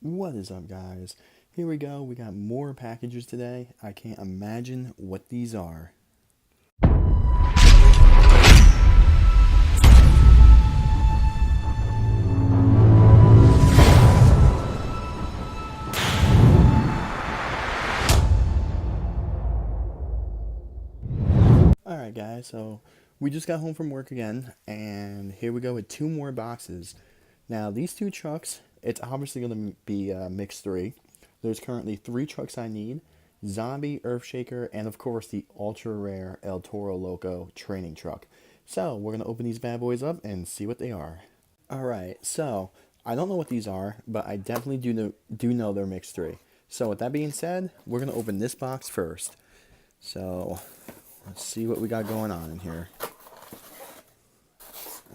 What is up, guys? Here we go. We got more packages today. I can't imagine what these are. Alright, guys, so we just got home from work again, and here we go with two more boxes. Now, these two trucks, it's obviously going to be Mix 3. There's currently three trucks I need: Zombie, Earthshaker, and of course the ultra rare El Toro Loco Training Truck. So, we're going to open these bad boys up and see what they are. Alright, so I don't know what these are, but I definitely do know they're Mix 3. So, with that being said, we're going to open this box first. So, let's see what we got going on in here.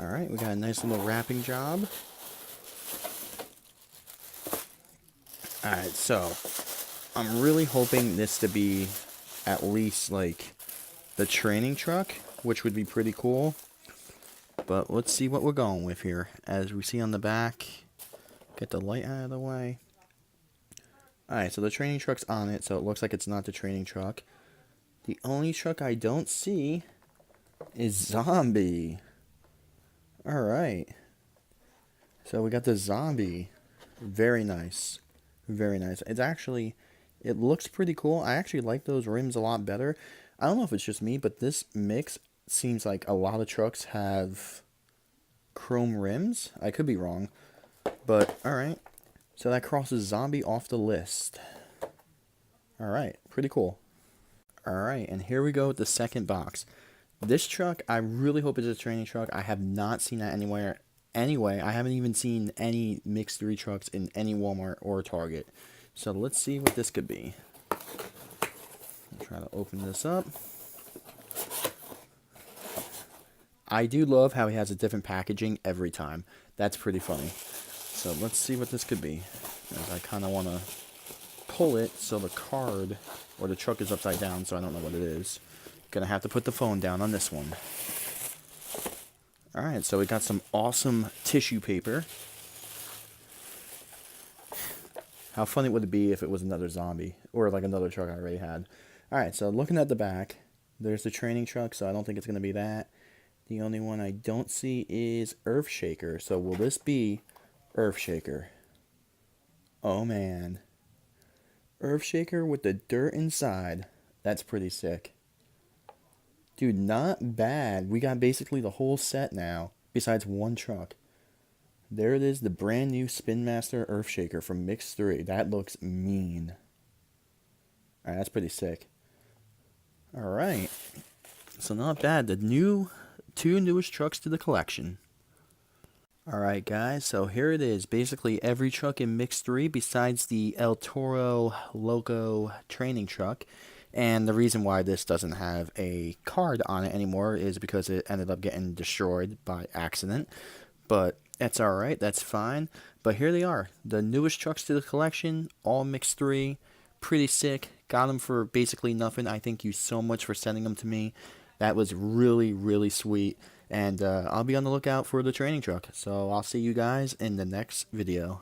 Alright, we got a nice little wrapping job. Alright, so I'm really hoping this to be at least like the training truck, which would be pretty cool. But let's see what we're going with here. As we see on the back, get the light out of the way. Alright, so the training truck's on it, so it looks like it's not the training truck. The only truck I don't see is Zombie. Alright. So we got the Zombie. Very nice. Very nice. It looks pretty cool. I actually like those rims a lot better. I don't know if it's just me, but this mix seems like a lot of trucks have chrome rims. I could be wrong. But, alright. So that crosses Zombie off the list. Alright, pretty cool. Alright, and here we go with the second box. This truck, I really hope it's a training truck. I have not seen that anywhere. Anyway, I haven't even seen any Mix 3 trucks in any Walmart or Target. So let's see what this could be. I'll try to open this up. I do love how he has a different packaging every time. That's pretty funny. So let's see what this could be. As I kind of want to pull it so the card or the truck is upside down, so I don't know what it is. Gonna have to put the phone down on this one. Alright, so we got some awesome tissue paper. How funny would it be if it was another Zombie, or like another truck I already had. Alright, so looking at the back, there's the training truck, so I don't think it's going to be that. The only one I don't see is Earthshaker, so will this be Earthshaker? Oh man. Earthshaker with the dirt inside. That's pretty sick. Dude, not bad. We got basically the whole set now, besides one truck. There it is, the brand new SpinMaster Earthshaker from Mix 3. That looks mean. Alright, that's pretty sick. Alright. So not bad. The two newest trucks to the collection. Alright guys, so here it is. Basically every truck in Mix 3 besides the El Toro Loco Training Truck. And the reason why this doesn't have a card on it anymore is because it ended up getting destroyed by accident. But that's alright, that's fine. But here they are, the newest trucks to the collection, all Mix 3. Pretty sick. Got them for basically nothing. I thank you so much for sending them to me. That was really, really sweet. And I'll be on the lookout for the training truck. So I'll see you guys in the next video.